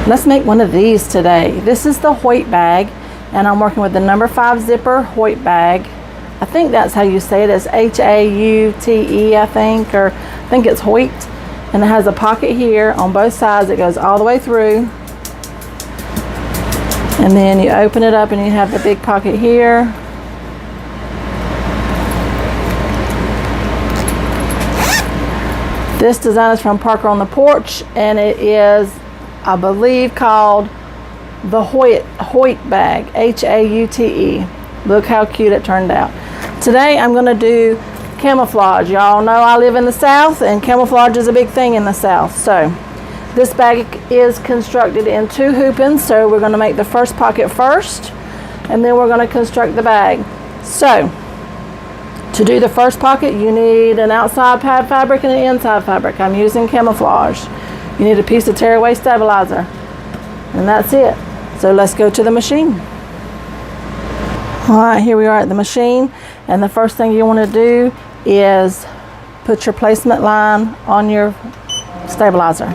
Let's make one of these today. This is the Haute Bag, and I'm working with the number 5 zipper Haute Bag. I think that's how you say it. It's Haute, I think, or I think it's Haute. And it has a pocket here on both sides. It goes all the way through. And then you open it up and you have the big pocket here. This design is from Parker on the Porch, and it is, I believe, called the Haute Bag, Haute. Look how cute it turned out. Today I'm going to do camouflage. Y'all know I live in the South, and camouflage is a big thing in the South. So this bag is constructed in 2 hoopings. So we're going to make the first pocket first, and then we're going to construct the bag. So to do the first pocket, you need an outside pad fabric and an inside fabric. I'm using camouflage. You need a piece of tearaway stabilizer, and that's it. So let's go to the machine. All right, here we are at the machine, and the first thing you want to do is put your placement line on your stabilizer.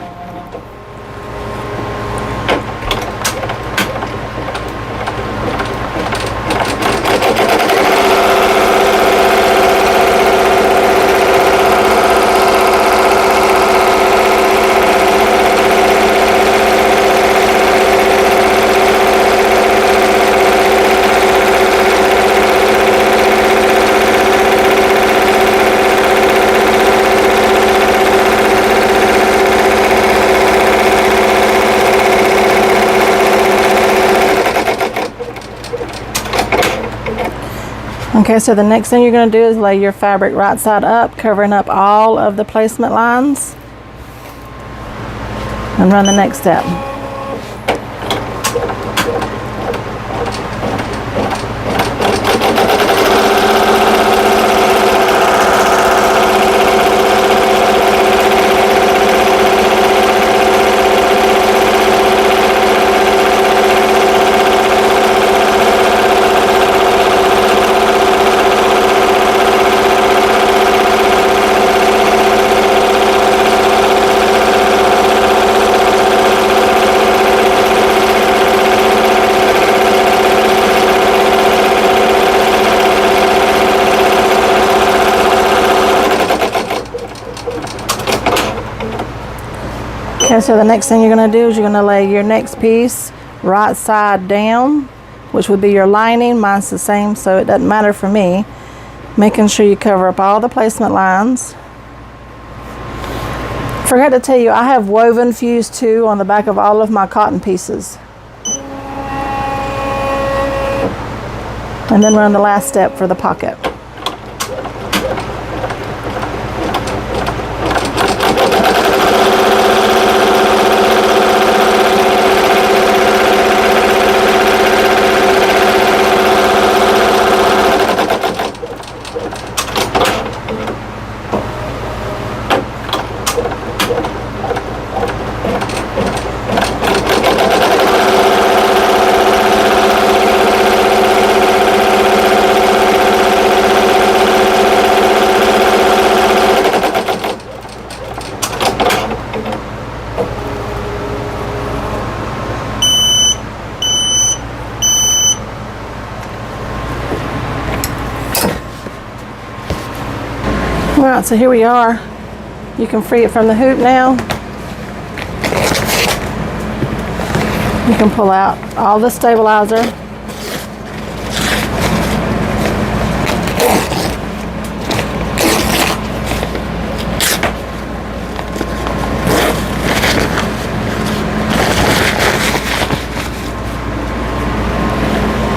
Okay, so the next thing you're going to do is lay your fabric right side up, covering up all of the placement lines, and run the next step. Okay, so the next thing you're going to do is you're going to lay your next piece right side down, which would be your lining. Mine's the same, so it doesn't matter for me. Making sure you cover up all the placement lines. Forgot to tell you, I have woven fuse too on the back of all of my cotton pieces. And then run the last step for the pocket. Alright, so here we are. You can free it from the hoop now. You can pull out all the stabilizer.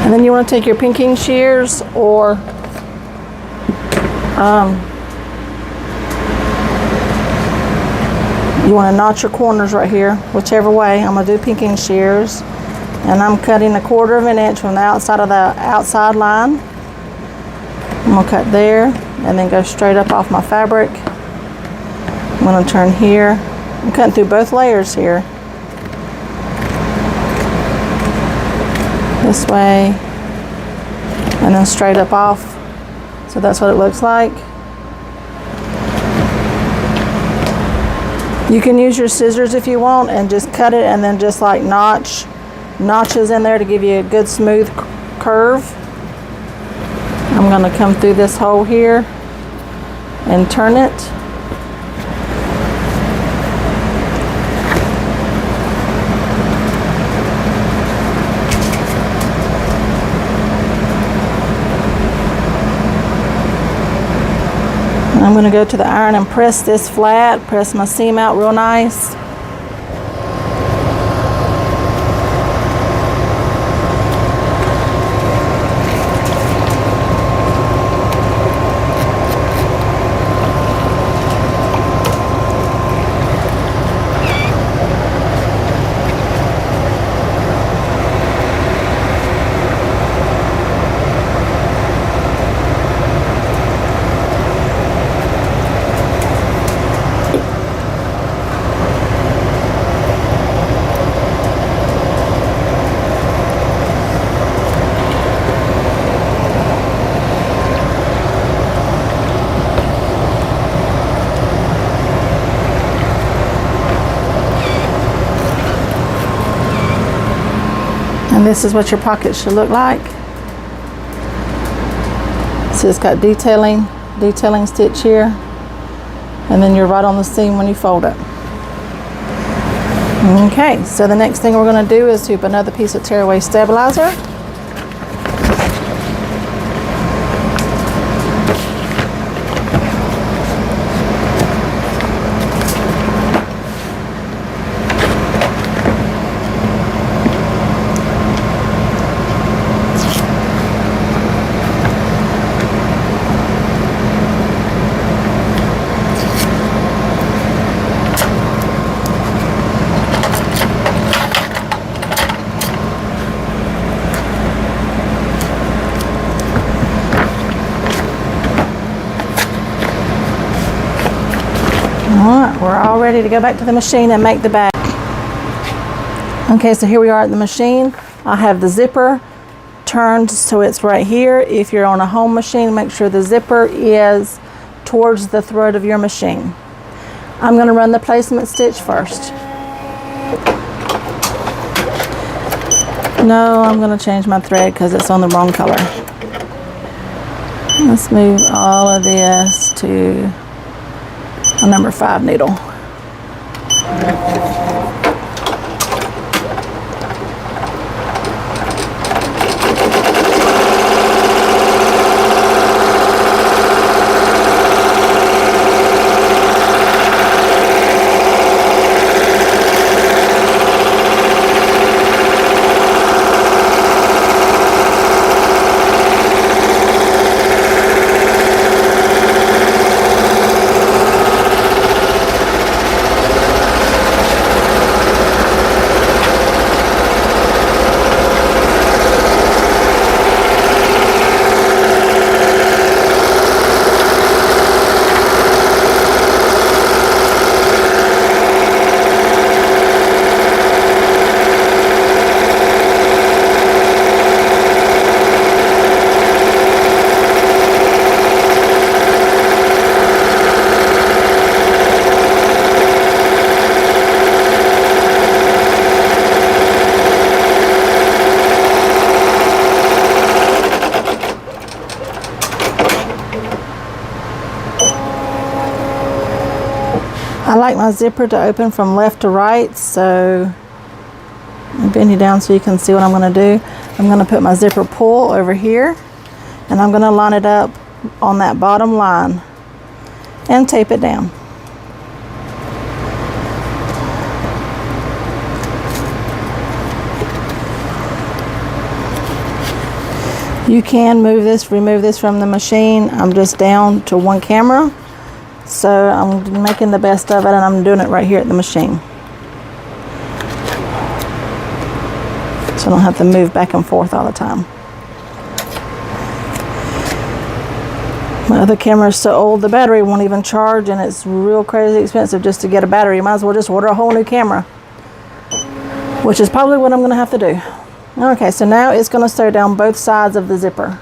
And then you want to take your pinking shears, or you want to notch your corners right here, whichever way. I'm going to do pinking shears, and I'm cutting 1/4 of an inch from the outside of the outside line. I'm going to cut there and then go straight up off my fabric. I'm going to turn here. I'm cutting through both layers here. This way, and then straight up off. So that's what it looks like. You can use your scissors if you want and just cut it, and then just like notches in there to give you a good smooth curve. I'm going to come through this hole here and turn it. I'm going to go to the iron and press this flat, press my seam out real nice. And this is what your pocket should look like. So it's got detailing stitch here, and then you're right on the seam when you fold it. Okay, so the next thing we're going to do is hoop another piece of tearaway stabilizer. Alright, we're all ready to go back to the machine and make the bag. Okay, so here we are at the machine. I have the zipper turned so it's right here. If you're on a home machine, make sure the zipper is towards the throat of your machine. I'm going to run the placement stitch first. No, I'm going to change my thread because it's on the wrong color. Let's move all of this to a number 5 needle. I like my zipper to open from left to right, so I'll bend you down so you can see what I'm going to do. I'm going to put my zipper pull over here, and I'm going to line it up on that bottom line and tape it down. You can remove this from the machine. I'm just down to one camera, so I'm making the best of it, and I'm doing it right here at the machine. So I don't have to move back and forth all the time. My other camera is so old, the battery won't even charge, and it's real crazy expensive just to get a battery. You might as well just order a whole new camera, which is probably what I'm going to have to do. Okay, so now it's going to sew down both sides of the zipper.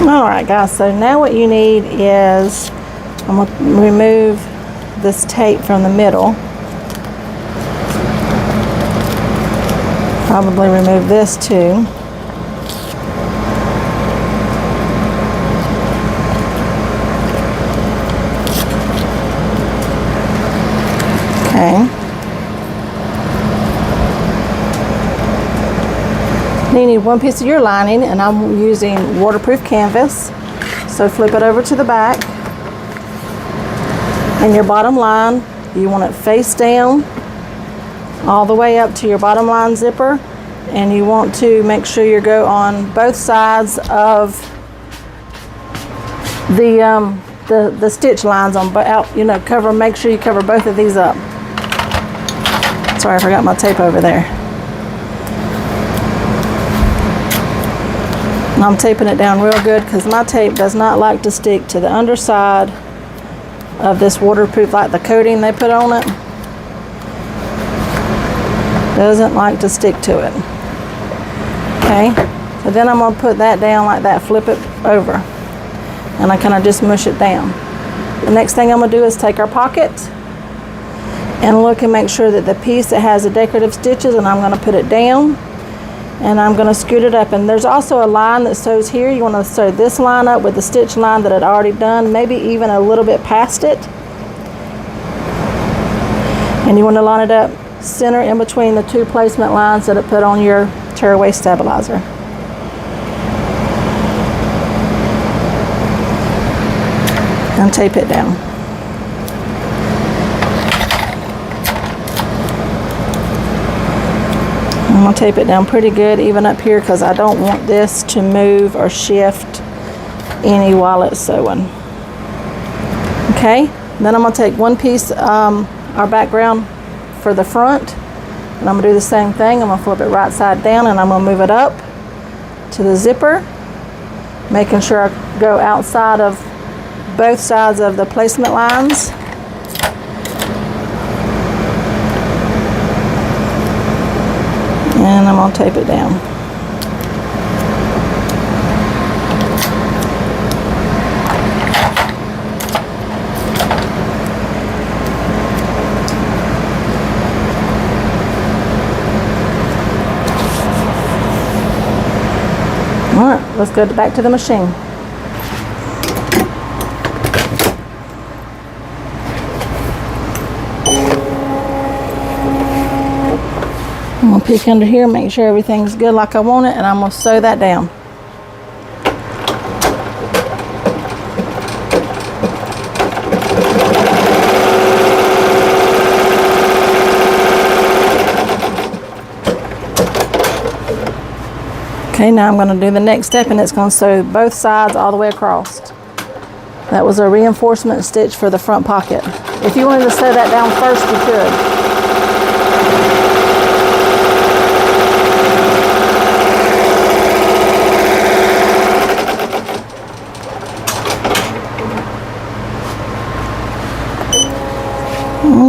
Alright guys, so now what you need is, I'm going to remove this tape from the middle. Probably remove this too. Okay. Now you need one piece of your lining, and I'm using waterproof canvas. So flip it over to the back. And your bottom line, you want it face down all the way up to your bottom line zipper. And you want to make sure you go on both sides of the stitch lines on out, cover, make sure you cover both of these up. Sorry, I forgot my tape over there. And I'm taping it down real good because my tape does not like to stick to the underside of this waterproof, like the coating they put on it. Doesn't like to stick to it. Okay, so then I'm going to put that down like that, flip it over, and I kind of just mush it down. The next thing I'm going to do is take our pocket and look and make sure that the piece that has the decorative stitches, and I'm going to put it down and I'm going to scoot it up. And there's also a line that sews here. You want to sew this line up with the stitch line that I'd already done, maybe even a little bit past it. And you want to line it up center in between the two placement lines that it put on your tearaway stabilizer. And tape it down. I'm going to tape it down pretty good, even up here, because I don't want this to move or shift any while it's sewing. Okay, then I'm going to take one piece, our background for the front, and I'm going to do the same thing. I'm going to flip it right side down, and I'm going to move it up to the zipper, making sure I go outside of both sides of the placement lines. And I'm going to tape it down. All right, let's go back to the machine. I'm going to peek under here, make sure everything's good like I want it, and I'm going to sew that down. Okay, now I'm going to do the next step, and it's going to sew both sides all the way across. That was a reinforcement stitch for the front pocket. If you wanted to sew that down first, you could.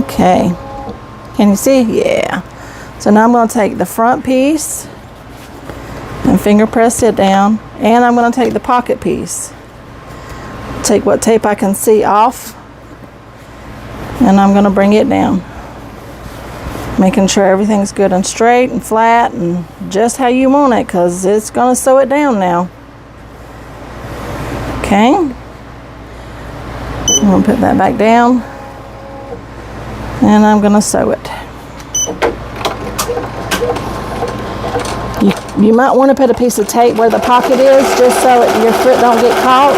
Okay, can you see? Yeah. So now I'm going to take the front piece and finger press it down, and I'm going to take the pocket piece, take what tape I can see off, and I'm going to bring it down, making sure everything's good and straight and flat and just how you want it, because it's going to sew it down now. Okay, I'm going to put that back down, and I'm going to sew it. You might want to put a piece of tape where the pocket is, just so your foot don't get caught.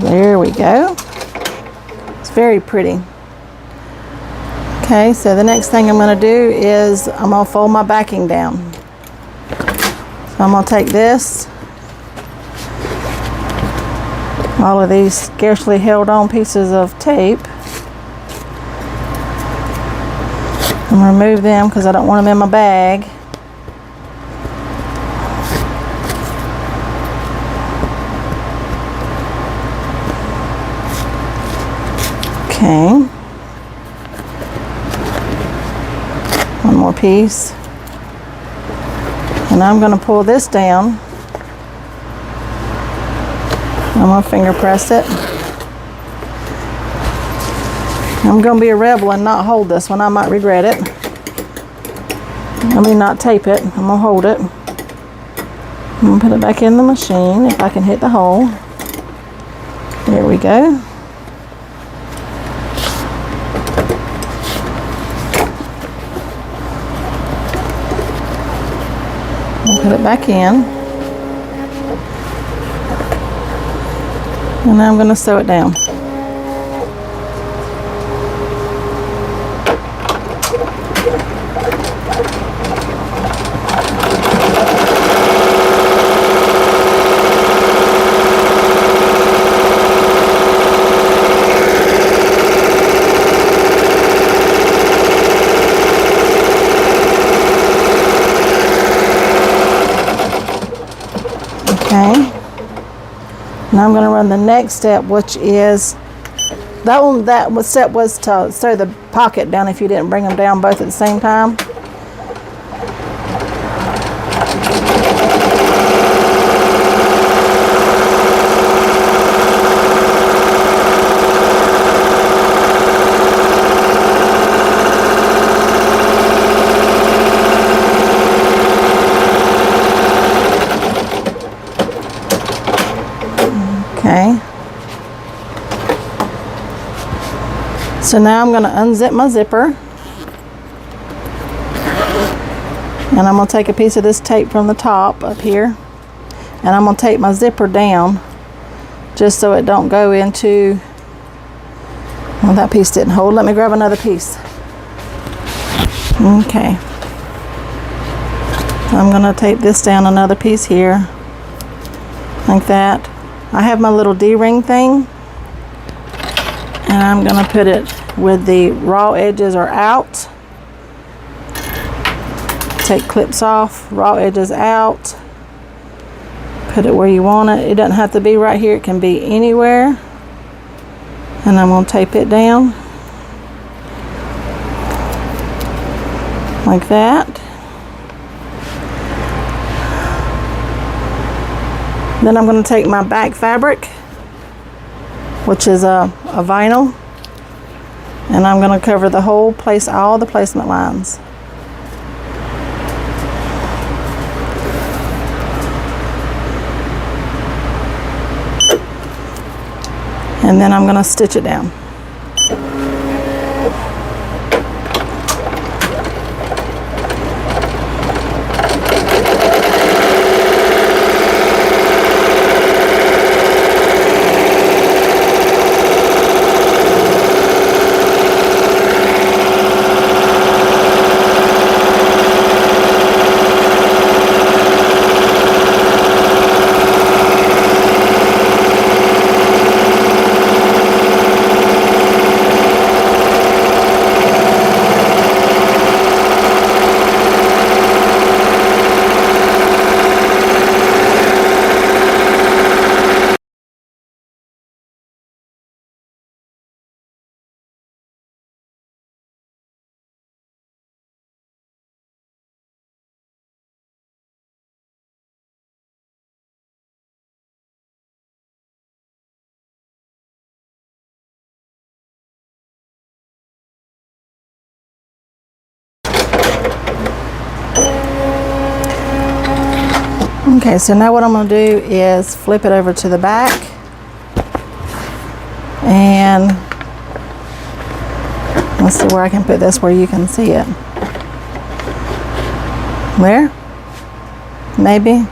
There we go. It's very pretty. Okay, so the next thing I'm going to do is I'm going to fold my backing down. So I'm going to take this, all of these scarcely held on pieces of tape, and remove them because I don't want them in my bag. Okay. One more piece. And I'm going to pull this down. I'm going to finger press it. I'm going to be a rebel and not hold this one. I might regret it. I mean, not tape it. I'm going to hold it. I'm going to put it back in the machine if I can hit the hole. There we go. I'll put it back in. And now I'm going to sew it down. Okay. Now I'm going to run the next step, which is that step was to sew the pocket down if you didn't bring them down both at the same time. Okay. So now I'm going to unzip my zipper. And I'm going to take a piece of this tape from the top up here. And I'm going to tape my zipper down just so it don't go into, well, that piece didn't hold. Let me grab another piece. Okay. I'm going to tape this down another piece here. Like that. I have my little D-ring thing, and I'm going to put it with the raw edges are out. Take clips off, raw edges out. Put it where you want it. It doesn't have to be right here. It can be anywhere. And I'm going to tape it down like that. Then I'm going to take my back fabric, which is a vinyl, and I'm going to cover the whole place, all the placement lines. And then I'm going to stitch it down. Okay, so now what I'm going to do is flip it over to the back, and let's see where I can put this where you can see it. There? Maybe.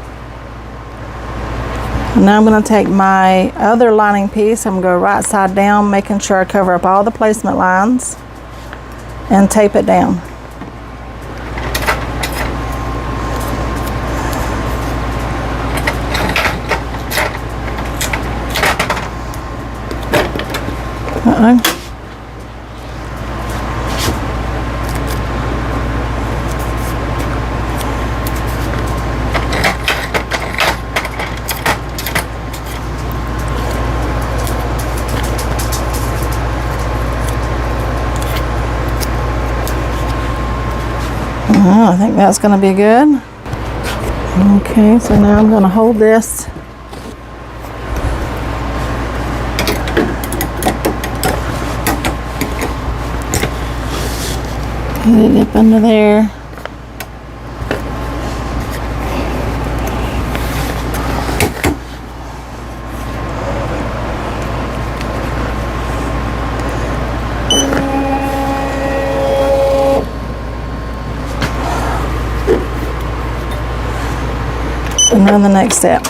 Now I'm going to take my other lining piece, I'm going to go right side down, making sure I cover up all the placement lines, and tape it down. Oh, I think that's going to be good. Okay, so now I'm going to hold this. Get it up under there. And then the next step.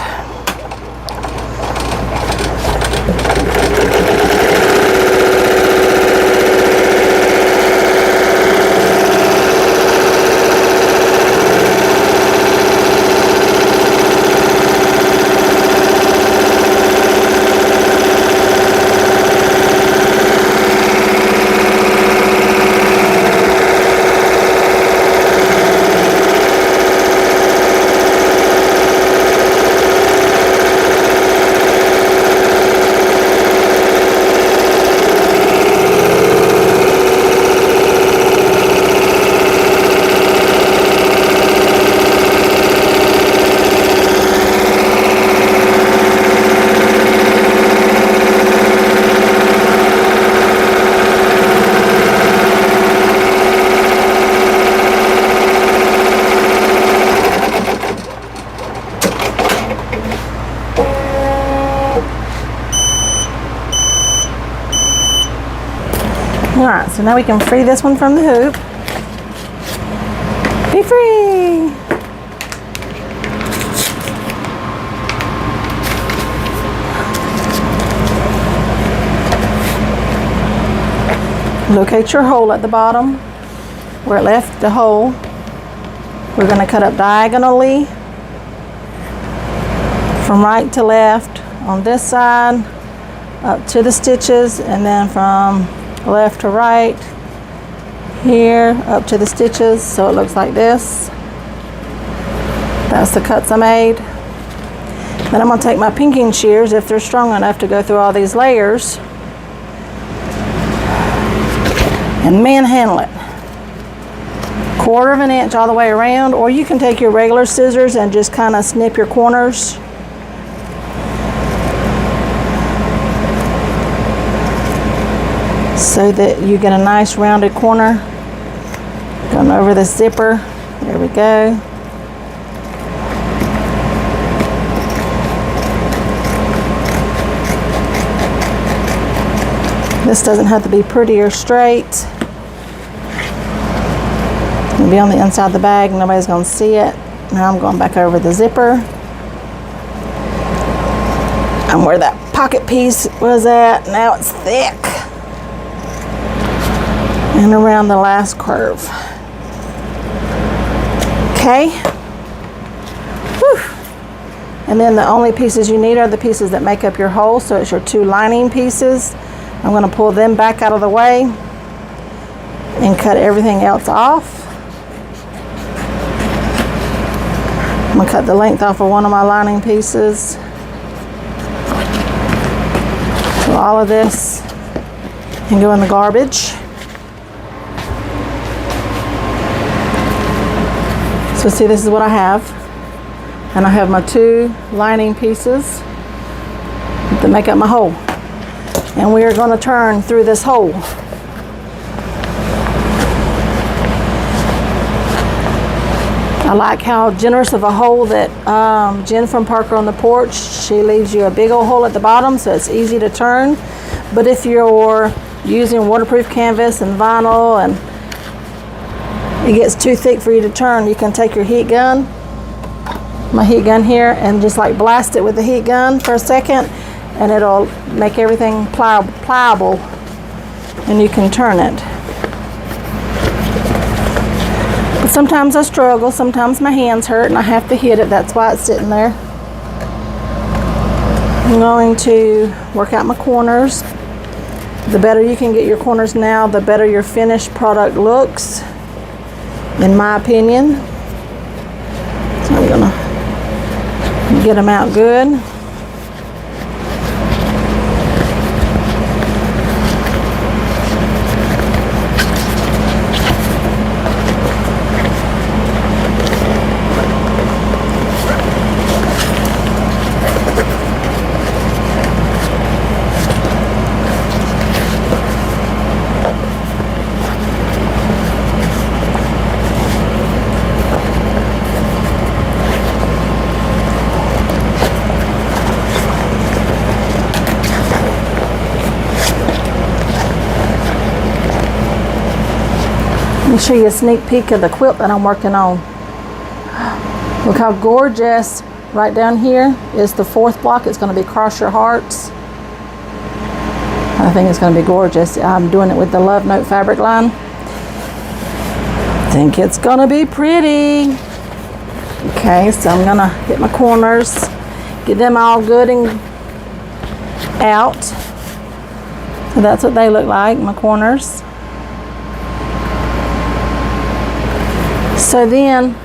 Alright, so now we can free this one from the hoop. Be free! Locate your hole at the bottom where it left the hole. We're going to cut up diagonally from right to left on this side up to the stitches, and then from left to right here up to the stitches, so it looks like this. That's the cuts I made. Then I'm going to take my pinking shears, if they're strong enough, to go through all these layers and manhandle it. 1/4 of an inch all the way around, or you can take your regular scissors and just kind of snip your corners. So that you get a nice rounded corner. Going over the zipper. There we go. This doesn't have to be pretty or straight. It'll be on the inside of the bag. Nobody's going to see it. Now I'm going back over the zipper. And where that pocket piece was at, now it's thick. And around the last curve. Okay. Whew. And then the only pieces you need are the pieces that make up your hole. So it's your 2 lining pieces. I'm going to pull them back out of the way and cut everything else off. I'm going to cut the length off of one of my lining pieces. So all of this can go in the garbage. So see, this is what I have. And I have my 2 lining pieces that make up my hole. And we are going to turn through this hole. I like how generous of a hole that Jen from Parker on the Porch, she leaves you a big old hole at the bottom, so it's easy to turn. But if you're using waterproof canvas and vinyl and it gets too thick for you to turn, you can take your heat gun, my heat gun here, and just like blast it with the heat gun for a second, and it'll make everything pliable and you can turn it. But sometimes I struggle, sometimes my hands hurt and I have to hit it, that's why it's sitting there. I'm going to work out my corners. The better you can get your corners now, the better your finished product looks, in my opinion. So I'm gonna get them out good. me show you a sneak peek of the quilt that I'm working on. Look how gorgeous. Right down here is the 4th block. It's going to be Cross Your Hearts. I think it's going to be gorgeous. I'm doing it with the Love Note fabric line. I think it's going to be pretty. Okay, so I'm going to get my corners, get them all good and out. So that's what they look like, my corners. So then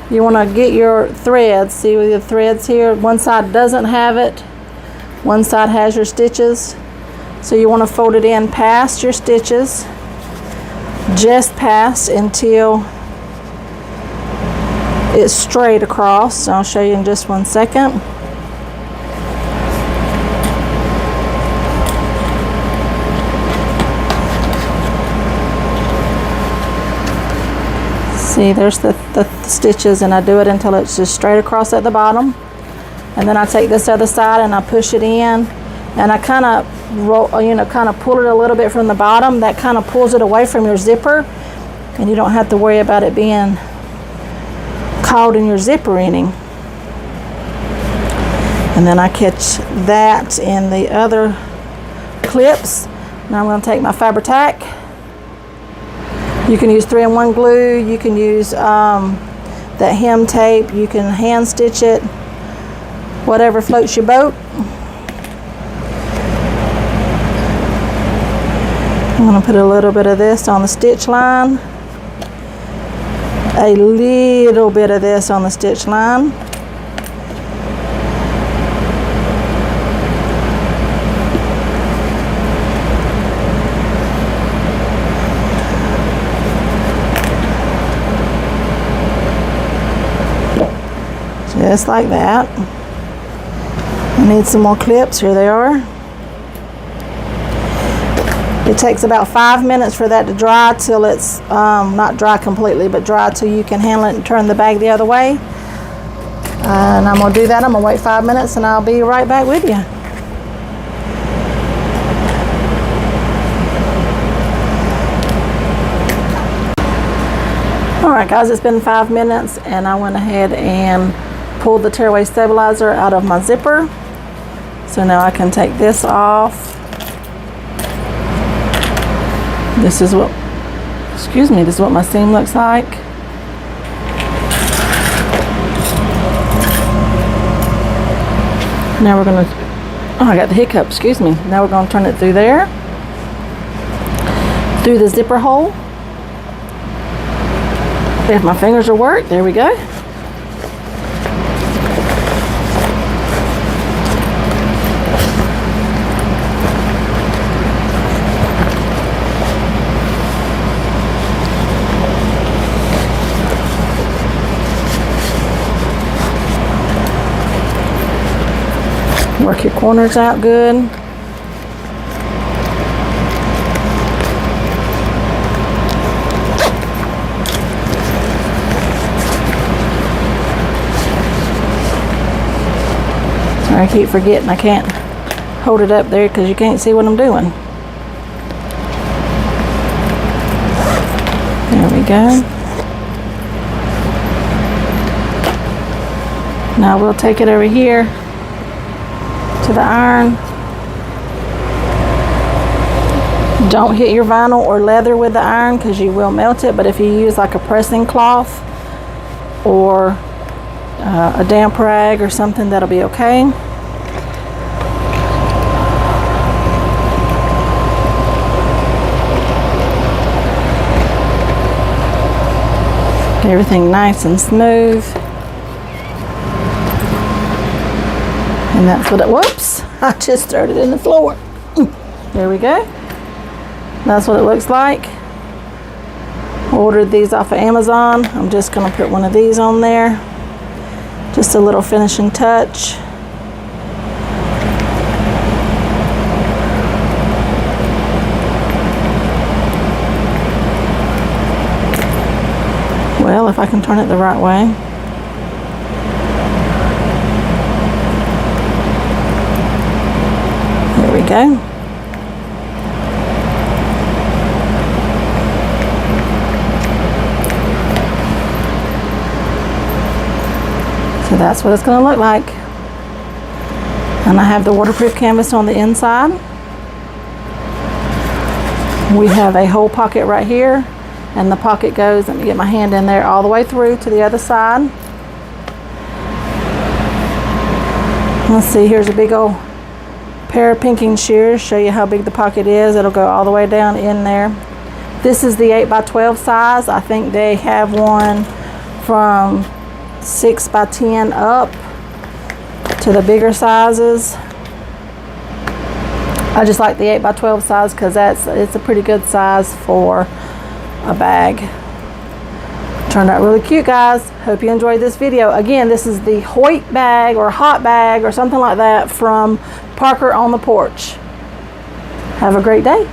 you want to get your threads. See with your threads here, one side doesn't have it, one side has your stitches. So you want to fold it in past your stitches, just past, until it's straight across. I'll show you in just one second. See, there's the stitches, and I do it until it's just straight across at the bottom. And then I take this other side and I push it in, and I kind of roll, kind of pull it a little bit from the bottom. That kind of pulls it away from your zipper, and you don't have to worry about it being caught in your zipper any. And then I catch that in the other clips. Now I'm going to take my Fabri-Tac. You can use 3-in-1 glue, you can use that hem tape, you can hand stitch it, whatever floats your boat. I'm going to put a little bit of this on the stitch line, a little bit of this on the stitch line. Just like that. I need some more clips. Here they are. It takes about 5 minutes for that to dry till it's not dry completely, but dry till you can handle it and turn the bag the other way. And I'm going to do that. I'm going to wait 5 minutes and I'll be right back with you. Alright guys, it's been 5 minutes and I went ahead and pulled the tearaway stabilizer out of my zipper. So now I can take this off. This is what, this is what my seam looks like. Now we're going to, I got the hiccup, excuse me. Now we're going to turn it through there, through the zipper hole. If my fingers will work, there we go. Work your corners out good. Sorry, I keep forgetting I can't hold it up there because you can't see what I'm doing. There we go. Now we'll take it over here to the iron. Don't hit your vinyl or leather with the iron because you will melt it, but if you use like a pressing cloth or a damp rag or something, that'll be okay. Get everything nice and smooth. And that's what it, whoops, I just started in the floor. There we go. That's what it looks like. Ordered these off of Amazon. I'm just gonna put one of these on there. Just a little finishing touch. Well, if I can turn it the right way. There we go. So that's what it's going to look like. And I have the waterproof canvas on the inside. We have a hole pocket right here, and the pocket goes, let me get my hand in there, all the way through to the other side. Let's see, here's a big old pair of pinking shears, show you how big the pocket is. It'll go all the way down in there. This is the 8x12 size. I think they have one from 6x10 up to the bigger sizes. I just like the 8x12 size because it's a pretty good size for a bag. Turned out really cute, guys. Hope you enjoyed this video. Again, this is the Haute Bag or Hot Bag or something like that from Parker on the Porch. Have a great day.